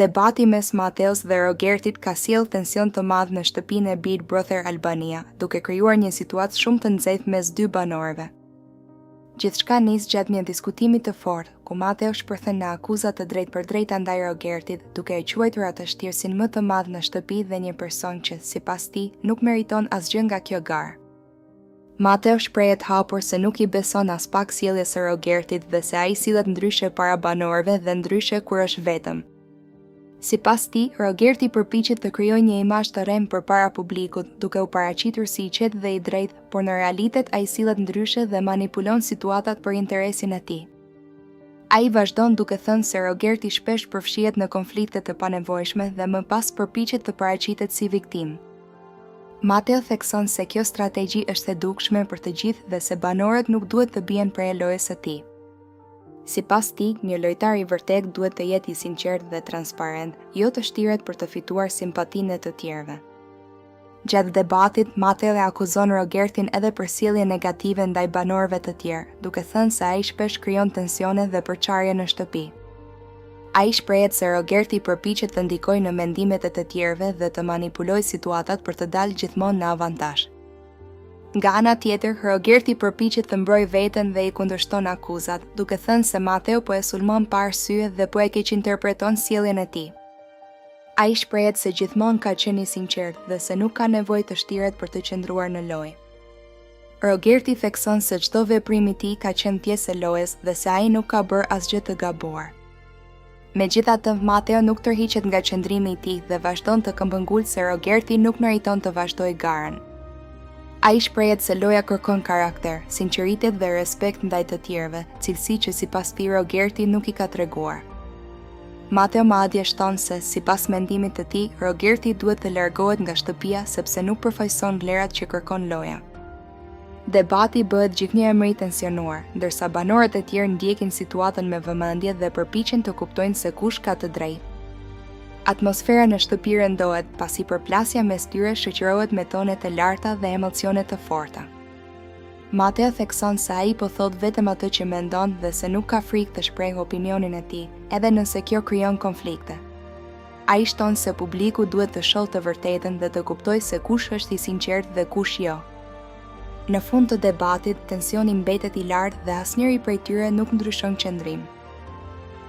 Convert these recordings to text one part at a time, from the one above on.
Debati mes Mateos dhe Rogertit ka sjellë tension të madh në shtëpinë e Big Brother Albania, duke krijuar një situatë shumë të nxehtë mes dy banorëve. Gjithçka nis gjatë një diskutimi të fortë, ku Mateo shpërthen në akuza të drejtpërdrejta ndaj Rogertit, duke e quajtur atë shtyrsin më të madh në shtëpi dhe një person që, sipas tij, nuk meriton asgjë nga kjo garë. Mateo shprehet hapur se nuk i beson as pak sjelljes së Rogertit dhe se ai sillet ndryshe para banorëve dhe ndryshe kur është vetëm. Sipas tij, Rogerti përpiqet të krijojë një imazh të rrem përpara publikut, duke u paraqitur si i qetë dhe i drejtë, por në realitet ai sillet ndryshe dhe manipulon situatat për interesin e tij. Ai vazhdon duke thënë se Rogerti shpesh përfshihet në konflikte të panevojshme dhe më pas përpiqet të paraqitet si viktimë. Mateo thekson se kjo strategji është e dukshme për të gjithë dhe se banorët nuk duhet të bien prej lojës së tij. Sipas tij, një lojtar i vërtet duhet të jetë i sinqert dhe transparent, jo të shtiret për të fituar simpatinë e të tjerëve. Gjatë debatit, Mateo e akuzon Rogertin edhe për sjellje negative ndaj banorëve të tjerë, duke thënë se ai shpesh krijon tensione dhe përçarje në shtëpi. Ai shprehet se Rogerti përpiqet të ndikojë në mendimet e të tjerëve dhe të manipulojë situatat për të dalë gjithmonë në avantazh. Nga ana tjetër, Rogerti përpiqet të mbrojë veten dhe i kundërshton akuzat, duke thënë se Mateo po e sulmon pa arsye dhe po e keqinterpreton sjelljen e tij. Ai shprehet se gjithmonë ka qenë i sinqert dhe se nuk ka nevojë të shtiret për të qëndruar në lojë. Rogerti thekson se çdo veprim i tij ka qenë pjesë e lojës dhe se ai nuk ka bërë asgjë të gabuar. Megjithatë, Mateo nuk tërhiqet nga qëndrimi i tij dhe vazhdon të këmbëngulë se Rogerti nuk meriton të vazhdojë garën. Ai shprehet se loja kërkon karakter, sinqeritet dhe respekt ndaj të tjerëve, cilësi që sipas tij Rogerti nuk i ka treguar. Mateo madje shton se, sipas mendimit të tij, Rogerti duhet të largohet nga shtëpia sepse nuk përfaqëson vlerat që kërkon loja. Debati bëhet gjithnjëherë më i tensionuar, ndërsa banorët e tjerë ndjekin situatën me vëmendje dhe përpiqen të kuptojnë se kush ka të drejtë. Atmosfera në shtëpi rëndohet, pasi përplasja mes tyre shoqërohet me tone të larta dhe emocione të forta. Mateo thekson se ai po thot vetëm atë që mendon dhe se nuk ka frikë të shprehë opinionin e tij, edhe nëse kjo krijon konflikte. Ai shton se publiku duhet të shohë të vërtetën dhe të kuptojë se kush është i sinqert dhe kush jo. Në fund të debatit, tensioni mbetet i lartë dhe asnjëri prej tyre nuk ndryshon qëndrim.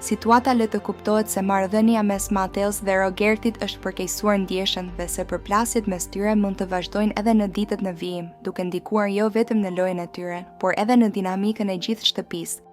Situata le të kuptohet se marrëdhënia mes Mateos dhe Rogertit është përkeqësuar ndjeshën dhe se përplasjet mes tyre mund të vazhdojnë edhe në ditët në vijim, duke ndikuar jo vetëm në lojën e tyre, por edhe në dinamikën e gjithë shtëpisë.